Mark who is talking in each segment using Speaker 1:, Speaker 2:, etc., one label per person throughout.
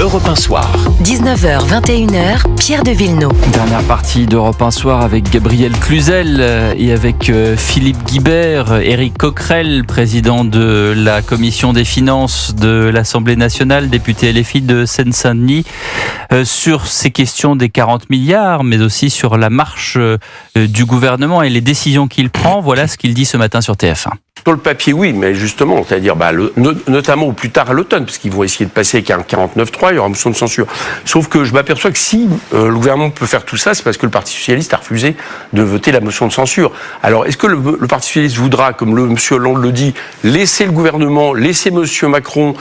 Speaker 1: Europe 1 Soir.
Speaker 2: 19h, 21h, Pierre de Villeneuve.
Speaker 3: Dernière partie d'Europe 1 Soir avec Gabriel Cluzel et avec Philippe Guibert, Éric Coquerel, président de la Commission des Finances de l'Assemblée nationale, député LFI de Seine-Saint-Denis, sur ces questions des 40 milliards, mais aussi sur la marche du gouvernement et les décisions qu'il prend. Voilà ce qu'il dit ce matin sur TF1.
Speaker 4: Sur le papier, oui, mais justement, c'est-à-dire, notamment au plus tard à l'automne, parce qu'ils vont essayer de passer avec un 49.3, il y aura une motion de censure. Sauf que je m'aperçois que si le gouvernement peut faire tout ça, c'est parce que le Parti Socialiste a refusé de voter la motion de censure. Alors, est-ce que le Parti Socialiste voudra, comme M. Hollande le dit, laisser le gouvernement, laisser M. Macron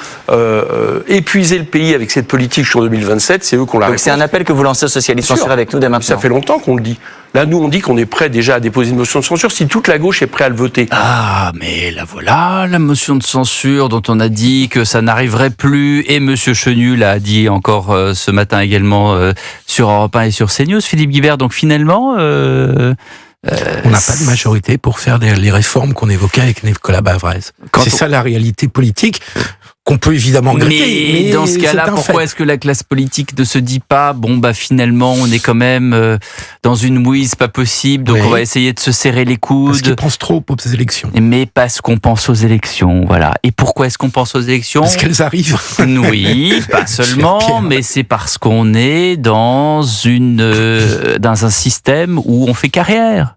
Speaker 4: épuiser le pays avec cette politique jusqu'en 2027? C'est eux qu'on l'a réponse.
Speaker 5: C'est un appel que vous lancez aux socialistes censure avec nous dès maintenant.
Speaker 4: Ça fait longtemps qu'on le dit. Là, nous, on dit qu'on est prêt déjà à déposer une motion de censure si toute la gauche est prête à le voter.
Speaker 3: Ah, mais là voilà, la motion de censure dont on a dit que ça n'arriverait plus, et Monsieur Chenu l'a dit encore ce matin également sur Europe 1 et sur CNews. Philippe Guibert, donc finalement... on
Speaker 6: n'a pas de majorité pour faire les réformes qu'on évoquait avec Nicolas Bavrez. C'est ça la réalité politique qu'on peut évidemment regretter.
Speaker 3: Mais dans ce cas-là, pourquoi est-ce que la classe politique ne se dit pas finalement on est quand même dans une mouise pas possible, donc on va essayer de se serrer les coudes.
Speaker 6: Parce qu'ils pensent trop aux élections.
Speaker 3: Mais parce qu'on pense aux élections, voilà. Et pourquoi est-ce qu'on pense aux élections?
Speaker 6: Parce qu'elles arrivent.
Speaker 3: Oui, pas seulement, mais c'est parce qu'on est dans un système où on fait carrière.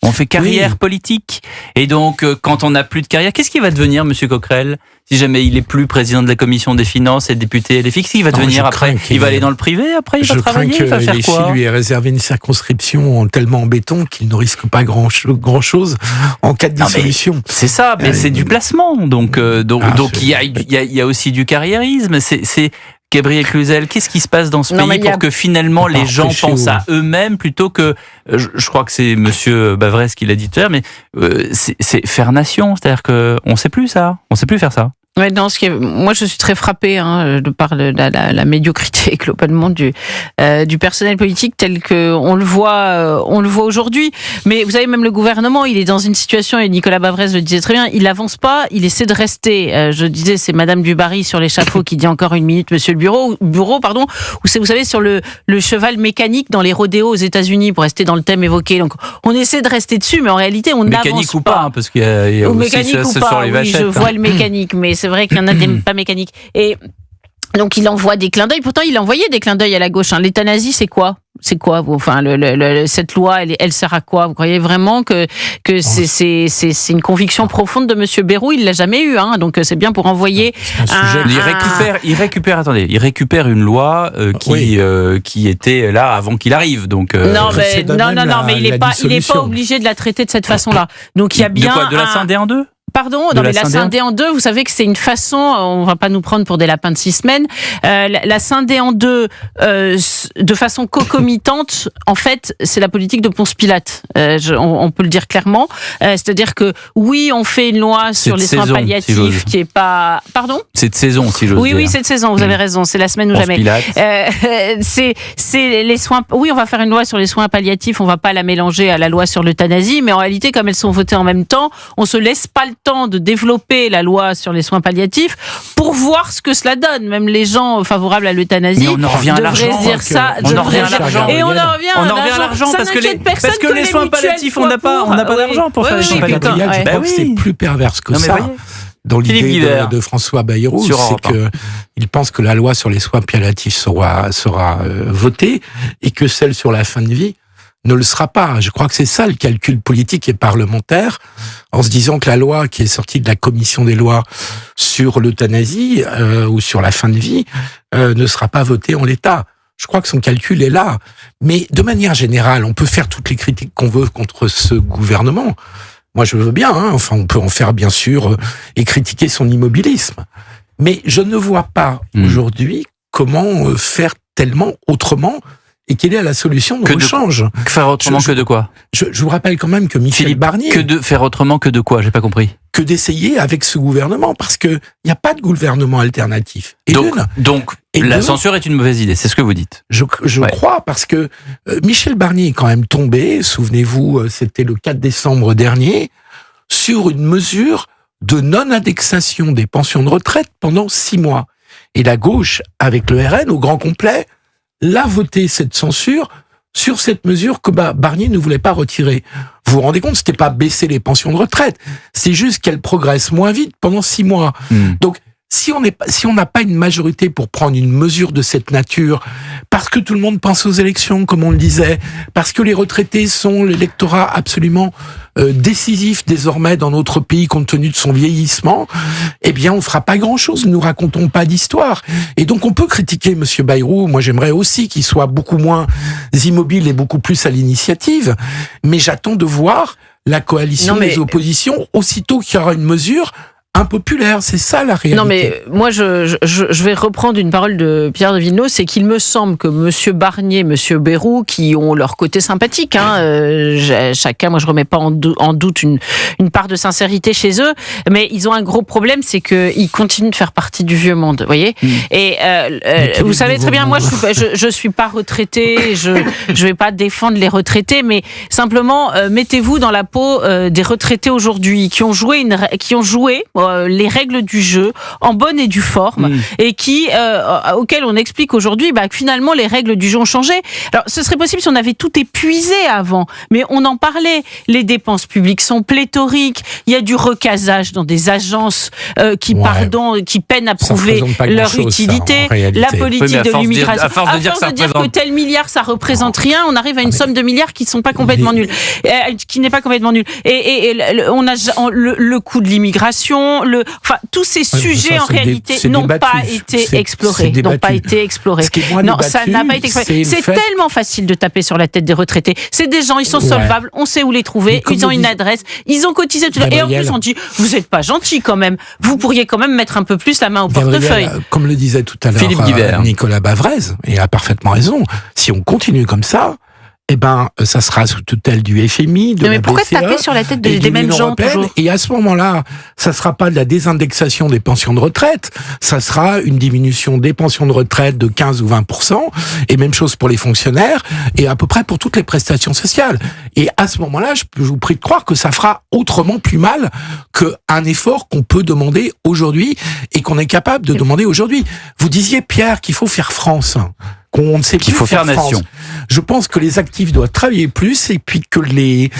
Speaker 3: On fait carrière politique. Et donc, quand on n'a plus de carrière, qu'est-ce qu'il va devenir, Monsieur Coquerel, si jamais il est plus président de la Commission des Finances et député LFI? Qu'est-ce qu'il va devenir après? Il va aller dans le privé après? Il va travailler? Il va faire quoi?
Speaker 6: Je crains que LFI lui ait réservé une circonscription tellement en béton qu'il ne risque pas grand-chose en cas de dissolution.
Speaker 3: C'est ça, mais c'est du placement. Donc il y a aussi du carriérisme. C'est Gabriel Cluzel, qu'est-ce qui se passe dans ce pays pour que finalement les gens pensent à eux-mêmes plutôt que, je crois que c'est Monsieur Bavrez qui l'a dit tout à l'heure, mais c'est faire nation, c'est-à-dire qu'on sait plus ça, on sait plus faire ça.
Speaker 7: Ouais, moi je suis très frappée par la médiocrité globalement du personnel politique tel que on le voit aujourd'hui. Mais vous savez, même le gouvernement, il est dans une situation, et Nicolas Bavrez le disait très bien, il avance pas, il essaie de rester. Je disais, c'est Madame Dubarry sur l'échafaud qui dit encore une minute, Monsieur le bureau, ou c'est, vous savez, sur le cheval mécanique dans les rodéos aux États-Unis, pour rester dans le thème évoqué. Donc on essaie de rester dessus, mais en réalité on n'avance pas.
Speaker 3: Mécanique ou pas, parce qu'il y a aussi ça sur les vachettes.
Speaker 7: Oui, je vois le mécanique, mais c'est vrai qu'il y en a des pas mécaniques. Et donc il envoie des clins d'œil. Pourtant, il envoyait des clins d'œil à la gauche. L'euthanasie, c'est quoi? C'est quoi, enfin, cette loi, elle sert à quoi? Vous croyez vraiment que c'est une conviction profonde de Monsieur Bayrou? Il l'a jamais eu, donc c'est bien pour envoyer
Speaker 3: il récupère une loi qui était là avant qu'il arrive. Donc
Speaker 7: non, mais il est pas obligé de la traiter de cette façon-là. Donc il y a bien
Speaker 3: de la scinder en deux.
Speaker 7: Pardon, non, mais la scinder en deux, vous savez que c'est une façon, on va pas nous prendre pour des lapins de 6 semaines, la scinder en deux de façon concomitante, en fait, c'est la politique de Ponce Pilate. On peut le dire clairement. C'est-à-dire que oui, on fait une loi sur les soins palliatifs qui est pas... Pardon ?
Speaker 3: C'est de saison, si j'ose dire.
Speaker 7: Oui, c'est de saison, vous avez raison, c'est la semaine ou jamais. C'est les soins... Oui, on va faire une loi sur les soins palliatifs, on va pas la mélanger à la loi sur l'euthanasie, mais en réalité, comme elles sont votées en même temps, on se laisse pas le temps de développer la loi sur les soins palliatifs pour voir ce que cela donne. Même les gens favorables à l'euthanasie devraient dire ça.
Speaker 3: On en revient à l'argent.
Speaker 7: Et on en revient à l'argent
Speaker 3: parce que les soins palliatifs, on n'a pas d'argent pour faire les soins palliatifs.
Speaker 6: Je crois que c'est plus perverse que ça. Dans l'idée de François Bayrou, c'est qu'il pense que la loi sur les soins palliatifs sera votée et que celle sur la fin de vie ne le sera pas. Je crois que c'est ça le calcul politique et parlementaire, en se disant que la loi qui est sortie de la commission des lois sur l'euthanasie ou sur la fin de vie ne sera pas votée en l'état. Je crois que son calcul est là. Mais de manière générale, on peut faire toutes les critiques qu'on veut contre ce gouvernement. Moi, je veux bien, on peut en faire bien sûr et critiquer son immobilisme. Mais je ne vois pas aujourd'hui comment faire tellement autrement. Et quelle est la solution de rechange?
Speaker 3: Faire autrement que de quoi?
Speaker 6: Je vous rappelle quand même que Michel Barnier...
Speaker 3: Faire autrement que de quoi? J'ai pas compris.
Speaker 6: Que d'essayer avec ce gouvernement, parce que il n'y a pas de gouvernement alternatif.
Speaker 3: Donc la censure est une mauvaise idée, c'est ce que vous dites.
Speaker 6: Je crois, parce que Michel Barnier est quand même tombé, souvenez-vous, c'était le 4 décembre dernier, sur une mesure de non-indexation des pensions de retraite pendant 6 mois. Et la gauche, avec le RN au grand complet, l'a voté cette censure sur cette mesure que Barnier ne voulait pas retirer. Vous vous rendez compte, c'était pas baisser les pensions de retraite, c'est juste qu'elles progressent moins vite pendant 6 mois. Donc, si on n'a pas une majorité pour prendre une mesure de cette nature, parce que tout le monde pense aux élections, comme on le disait, parce que les retraités sont l'électorat absolument décisif désormais dans notre pays compte tenu de son vieillissement, eh bien on fera pas grand-chose, nous racontons pas d'histoire. Et donc on peut critiquer Monsieur Bayrou, moi j'aimerais aussi qu'il soit beaucoup moins immobile et beaucoup plus à l'initiative, mais j'attends de voir la coalition des oppositions aussitôt qu'il y aura une mesure impopulaire, c'est ça la réalité.
Speaker 7: Non mais moi je vais reprendre une parole de Pierre de Villeneuve, c'est qu'il me semble que Monsieur Barnier, Monsieur Bayrou, qui ont leur côté sympathique, chacun, moi je remets pas en doute une part de sincérité chez eux, mais ils ont un gros problème, c'est qu'ils continuent de faire partie du vieux monde, vous voyez. Et vous savez très bien, moi je suis pas retraité, je vais pas défendre les retraités, mais simplement mettez-vous dans la peau des retraités aujourd'hui qui ont joué les règles du jeu en bonne et due forme et auxquelles on explique aujourd'hui que finalement les règles du jeu ont changé. Alors ce serait possible si on avait tout épuisé avant, mais on en parlait. Les dépenses publiques sont pléthoriques. Il y a du recasage dans des agences qui peinent à prouver leur utilité. La politique de l'immigration. À force de dire que tel milliard ça représente rien, on arrive à une somme de milliards qui sont pas complètement nuls, qui n'est pas complètement nulle. Et on a le coût de l'immigration. Tous ces sujets en réalité n'ont pas été explorés. Non, ça n'a pas été exploré. C'est tellement facile de taper sur la tête des retraités. C'est des gens, ils sont solvables, on sait où les trouver, ils ont une adresse, ils ont cotisé tout. Et en plus on dit, vous êtes pas gentil quand même. Vous pourriez quand même mettre un peu plus la main au portefeuille.
Speaker 6: Comme le disait tout à l'heure Nicolas Bavrez, et a parfaitement raison, si on continue comme ça, ça sera sous tutelle du FMI, de la
Speaker 7: pourquoi
Speaker 6: BCE,
Speaker 7: taper sur la tête des mêmes gens toujours ?
Speaker 6: Et à ce moment-là, ça sera pas de la désindexation des pensions de retraite, ça sera une diminution des pensions de retraite de 15 ou 20%, et même chose pour les fonctionnaires, et à peu près pour toutes les prestations sociales. Et à ce moment-là, je vous prie de croire que ça fera autrement plus mal qu'un effort qu'on peut demander aujourd'hui, et qu'on est capable de demander aujourd'hui. Vous disiez, Pierre, qu'il faut faire France. Qu'on ne sait
Speaker 3: qu'il faut faire nation.
Speaker 6: Je pense que les actifs doivent travailler plus et puis que les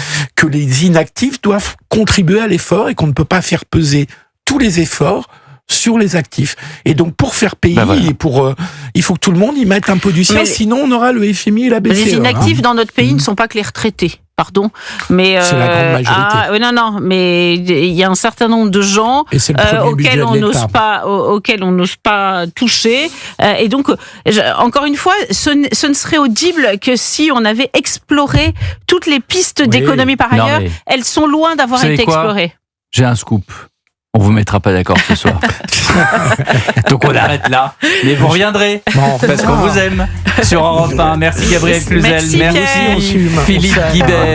Speaker 6: inactifs doivent contribuer à l'effort et qu'on ne peut pas faire peser tous les efforts sur les actifs. Et donc pour faire payer il faut que tout le monde y mette un peu du sien, sinon on aura le FMI et la BCE.
Speaker 7: Les inactifs dans notre pays ne sont pas que les retraités. Pardon, mais
Speaker 6: c'est la grande majorité.
Speaker 7: Mais il y a un certain nombre de gens auxquels on n'ose pas toucher. Et donc, encore une fois, ce ne serait audible que si on avait exploré toutes les pistes d'économie par ailleurs. Elles sont loin d'avoir été explorées.
Speaker 3: J'ai un scoop. On vous mettra pas d'accord ce soir. Donc on arrête là. Mais vous reviendrez parce qu'on vous aime sur Europe 1. Merci Gabriel Cluzel. Merci Philippe Guibert.